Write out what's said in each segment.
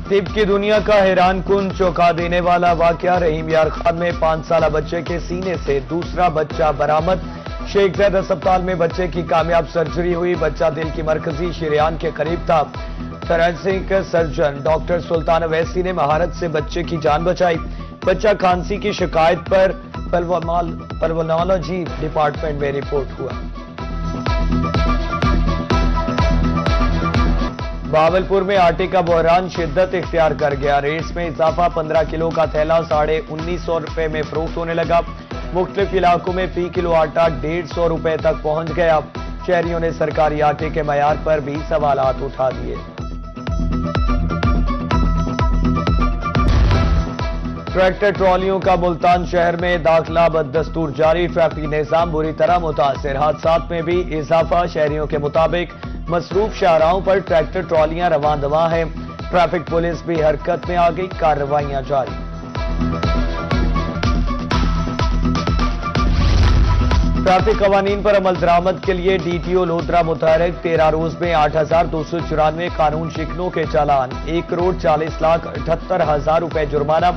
طب کی دنیا کا حیران کن چونکا دینے والا واقعہ رحیم یار خان میں 5 سالہ بچے کے سینے سے دوسرا بچہ برآمد۔ شیخ زید اسپتال میں بچے کی کامیاب سرجری ہوئی۔ بچہ دل کی مرکزی شریان کے قریب تھا۔ فورینسک سرجن ڈاکٹر سلطان اویسی نے مہارت سے بچے کی جان بچائی۔ بچہ کھانسی کی شکایت پر پلمونالوجی ڈپارٹمنٹ میں رپورٹ ہوا۔ بہاولپور میں آٹے کا بحران شدت اختیار کر گیا۔ ریٹس میں اضافہ، 15 کلو کا تھیلا 1950 روپے میں فروخت ہونے لگا۔ مختلف علاقوں میں فی کلو آٹا 150 روپے تک پہنچ گیا۔ شہریوں نے سرکاری آٹے کے معیار پر بھی سوالات اٹھا دیے۔ ٹریکٹر ٹرالیوں کا ملتان شہر میں داخلہ بدستور جاری۔ ٹریفک نظام بری طرح متاثر۔ حادثات میں بھی اضافہ۔ شہریوں کے مطابق مصروف شاہراہوں پر ٹریکٹر ٹرالیاں رواں دواں ہیں۔ ٹریفک پولیس بھی حرکت میں آ گئی۔ کارروائیاں جاری۔ ٹریفک قوانین پر عمل درآمد کے لیے ڈی ٹی او لودرا متحرک۔ 13 روز میں 8,294 قانون شکنوں کے چالان، 1,40,78,000 روپے جرمانہ۔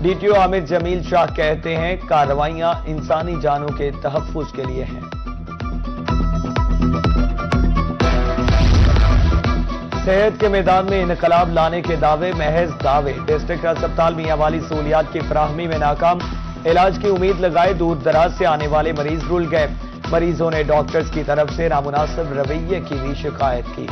ڈی ٹی او عامر جمیل شاہ کہتے ہیں کارروائیاں انسانی جانوں کے تحفظ کے لیے ہیں۔ صحت کے میدان میں انقلاب لانے کے دعوے محض دعوے۔ ڈسٹرکٹ اسپتال میاں والی سہولیات کی فراہمی میں ناکام۔ علاج کی امید لگائے دور دراز سے آنے والے مریض رول گئے۔ مریضوں نے ڈاکٹرز کی طرف سے نامناسب رویے کی بھی شکایت کی۔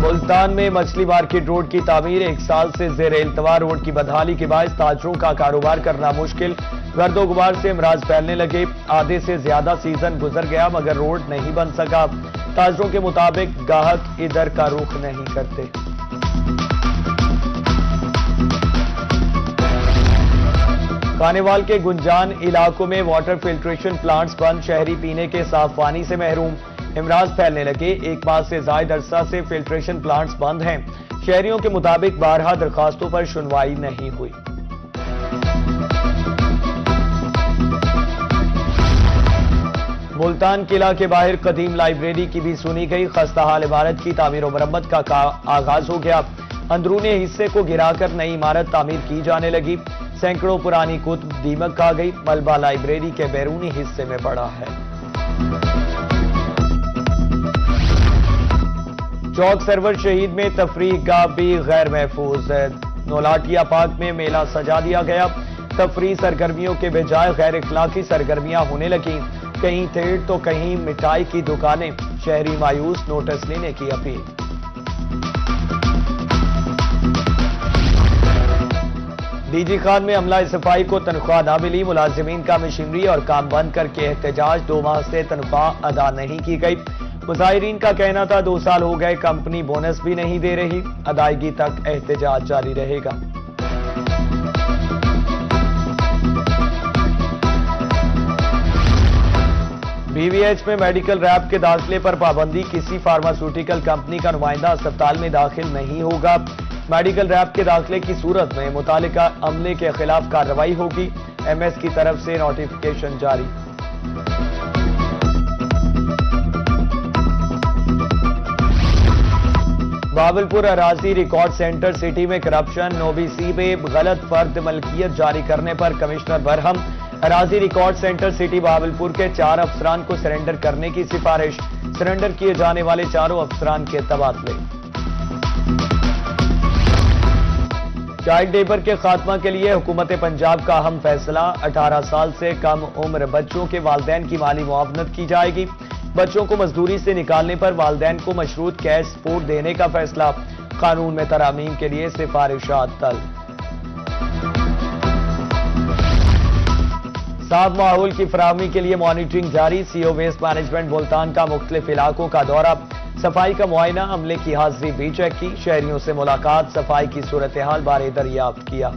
ملتان میں مچھلی مارکیٹ روڈ کی تعمیر 1 سال سے زیر التوا۔ روڈ کی بدحالی کے باعث تاجروں کا کاروبار کرنا مشکل۔ گرد و غبار سے امراض پھیلنے لگے۔ آدھے سے زیادہ سیزن گزر گیا مگر روڈ نہیں بن سکا۔ تاجروں کے مطابق گاہک ادھر کا رخ نہیں کرتے۔ کانیوال کے گنجان علاقوں میں واٹر فلٹریشن پلانٹس بند۔ شہری پینے کے صاف پانی سے محروم۔ امراض پھیلنے لگے۔ 1 ماہ سے زائد عرصہ سے فلٹریشن پلانٹس بند ہیں۔ شہریوں کے مطابق بارہا درخواستوں پر سنوائی نہیں ہوئی۔ ملتان قلعہ کے باہر قدیم لائبریری کی بھی سنی گئی۔ خستہ حال عمارت کی تعمیر و مرمت کا آغاز ہو گیا۔ اندرونی حصے کو گرا کر نئی عمارت تعمیر کی جانے لگی۔ سینکڑوں پرانی کتب دیمک کھا گئی۔ ملبہ لائبریری کے بیرونی حصے میں پڑا ہے۔ چوک سرور شہید میں تفریح گاہ بھی غیر محفوظ ہے۔ نولاٹیا پارک میں میلہ سجا دیا گیا۔ تفریح سرگرمیوں کے بجائے غیر اخلاقی سرگرمیاں ہونے لگیں۔ کہیں تھیٹر تو کہیں مٹھائی کی دکانیں۔ شہری مایوس، نوٹس لینے کی اپیل۔ ڈی جی خان میں عملہ صفائی کو تنخواہ نہ ملی۔ ملازمین کا مشینری اور کام بند کر کے احتجاج۔ 2 ماہ سے تنخواہ ادا نہیں کی گئی۔ مظاہرین کا کہنا تھا 2 سال ہو گئے کمپنی بونس بھی نہیں دے رہی۔ ادائیگی تک احتجاج جاری رہے گا۔ بی وی ایچ میں میڈیکل ریپ کے داخلے پر پابندی۔ کسی فارماسیوٹیکل کمپنی کا نمائندہ اسپتال میں داخل نہیں ہوگا۔ میڈیکل ریپ کے داخلے کی صورت میں متعلقہ عملے کے خلاف کارروائی ہوگی۔ ایم ایس کی طرف سے نوٹیفیکیشن جاری۔ بہاولپور اراضی ریکارڈ سینٹر سٹی میں کرپشن۔ نوبی سی میں غلط فرد ملکیت جاری کرنے پر کمشنر برہم۔ اراضی ریکارڈ سینٹر سٹی بہاولپور کے 4 افسران کو سرنڈر کرنے کی سفارش۔ سرنڈر کیے جانے والے 4 افسران کے تبادلے۔ چائلڈ لیبر کے خاتمہ کے لیے حکومت پنجاب کا اہم فیصلہ۔ 18 سال سے کم عمر بچوں کے والدین کی مالی معاونت کی جائے گی۔ بچوں کو مزدوری سے نکالنے پر والدین کو مشروط کیش سپورٹ دینے کا فیصلہ۔ قانون میں ترامیم کے لیے سفارشات طلب۔ صاف ماحول کی فراہمی کے لیے مانیٹرنگ جاری۔ سی او ویسٹ مینجمنٹ ملتان کا مختلف علاقوں کا دورہ۔ صفائی کا معائنہ، عملے کی حاضری بھی چیک کی۔ شہریوں سے ملاقات، صفائی کی صورتحال بارے دریافت کیا۔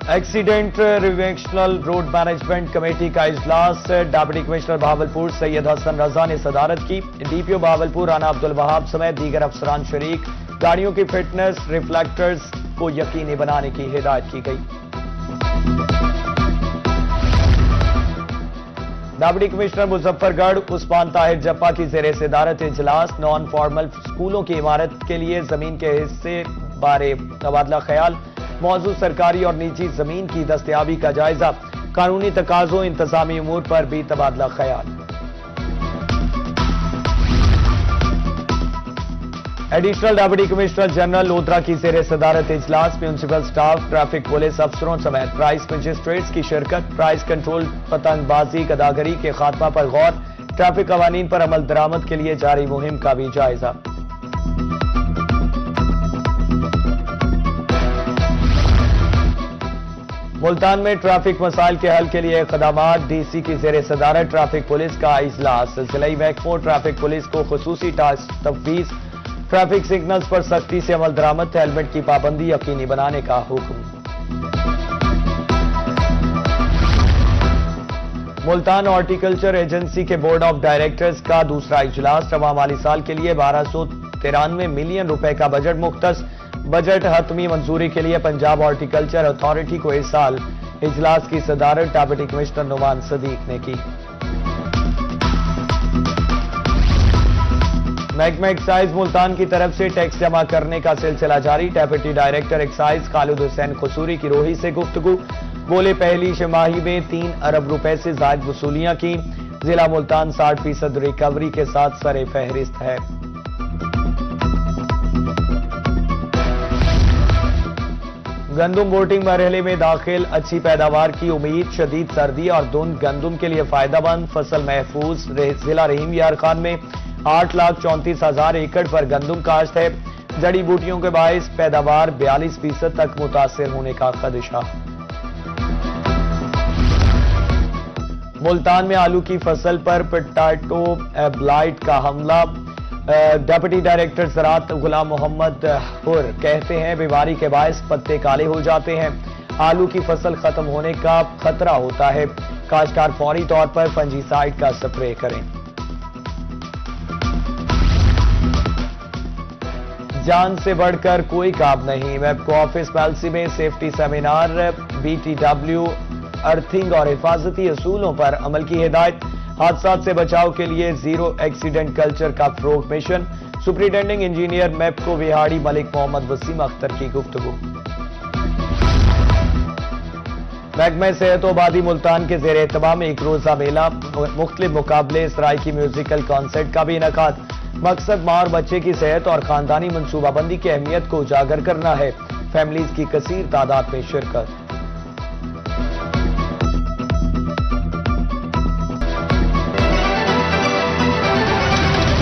ایکسیڈنٹ ریونشنل روڈ مینجمنٹ کمیٹی کا اجلاس۔ ڈپٹی کمشنر بہاولپور سید حسن رضا نے صدارت کی۔ ڈی پی او بہاولپور رانا عبدالوہاب سمیت دیگر افسران شریک۔ گاڑیوں کی فٹنس، ریفلیکٹرز کو یقینی بنانے کی ہدایت کی گئی۔ ڈپٹی کمشنر مظفر گڑھ عثمان طاہر جپا کی زیر صدارت اجلاس نان فارمل اسکولوں کی عمارت کے لیے زمین کے حصے بارے تبادلہ خیال، موضوع سرکاری اور نجی زمین کی دستیابی کا جائزہ، قانونی تقاضوں انتظامی امور پر بھی تبادلہ خیال۔ Additional deputy commissioner general Lodhra کی زیر صدارت اجلاس، میونسپل سٹاف، ٹریفک پولیس افسروں سمیت پرائز مجسٹریٹس کی شرکت، پرائز کنٹرول، پتنگ بازی، گداگری کے خاتمہ پر غور، ٹریفک قوانین پر عمل درآمد کے لیے جاری مہم کا بھی جائزہ۔ ملتان میں ٹریفک مسائل کے حل کے لیے اقدامات، ڈی سی کی زیر صدارت ٹریفک پولیس کا اجلاس، ضلعی محکموں ٹریفک پولیس کو خصوصی ٹاسک تفویض، ٹریفک سگنلز پر سختی سے عمل درآمد، ہیلمٹ کی پابندی یقینی بنانے کا حکم۔ ملتان ہارٹیکلچر ایجنسی کے بورڈ آف ڈائریکٹرز کا دوسرا اجلاس، رواں مالی سال کے لیے 1293 ملین روپے کا بجٹ مختص، بجٹ حتمی منظوری کے لیے پنجاب ہارٹیکلچر اتھارٹی کو ارسال، اجلاس کی صدارت ڈپٹی کمشنر نعمان صدیق نے کی۔ محکمہ ایکسائز ملتان کی طرف سے ٹیکس جمع کرنے کا سلسلہ جاری، deputy director excise Khalid Hussain Kasuri کی روحی سے گفتگو، بولے پہلی چھماہی میں 3 ارب روپے سے زائد وصولیاں کی، ضلع ملتان 60% ریکوری کے ساتھ سر فہرست ہے۔ گندم ووٹنگ مرحلے میں داخل، اچھی پیداوار کی امید، شدید سردی اور دھند گندم کے لیے فائدہ مند، فصل محفوظ، ضلع رحیم یار خان میں 8,34,000 ایکڑ پر گندم کاشت ہے، جڑی بوٹیوں کے باعث پیداوار 42% تک متاثر ہونے کا خدشہ۔ ملتان میں آلو کی فصل پر پوٹیٹو بلائٹ کا حملہ، ڈپٹی ڈائریکٹر زراعت غلام محمد حر کہتے ہیں بیماری کے باعث پتے کالے ہو جاتے ہیں، آلو کی فصل ختم ہونے کا خطرہ ہوتا ہے، کاشتکار فوری طور پر فنجی سائیڈ کا سپرے کریں۔ جان سے بڑھ کر کوئی کام نہیں، ویبکو آفس پیلسی میں safety seminar, B T W, earthing اور حفاظتی اصولوں پر عمل کی ہدایت، حادثات سے بچاؤ کے لیے زیرو ایکسیڈنٹ کلچر کا فروغ مشن، سپرنٹینڈنگ انجینئر میپکو وہاڑی ملک محمد وسیم اختر کی گفتگو۔ محکمہ صحت و آبادی ملتان کے زیر اہتمام ایک روزہ میلہ، مختلف مقابلے، سرائکی میوزیکل کانسرٹ کا بھی انعقاد، مقصد ماں اور بچے کی صحت اور خاندانی منصوبہ بندی کی اہمیت کو اجاگر کرنا ہے، فیملیز کی کثیر تعداد میں شرکت۔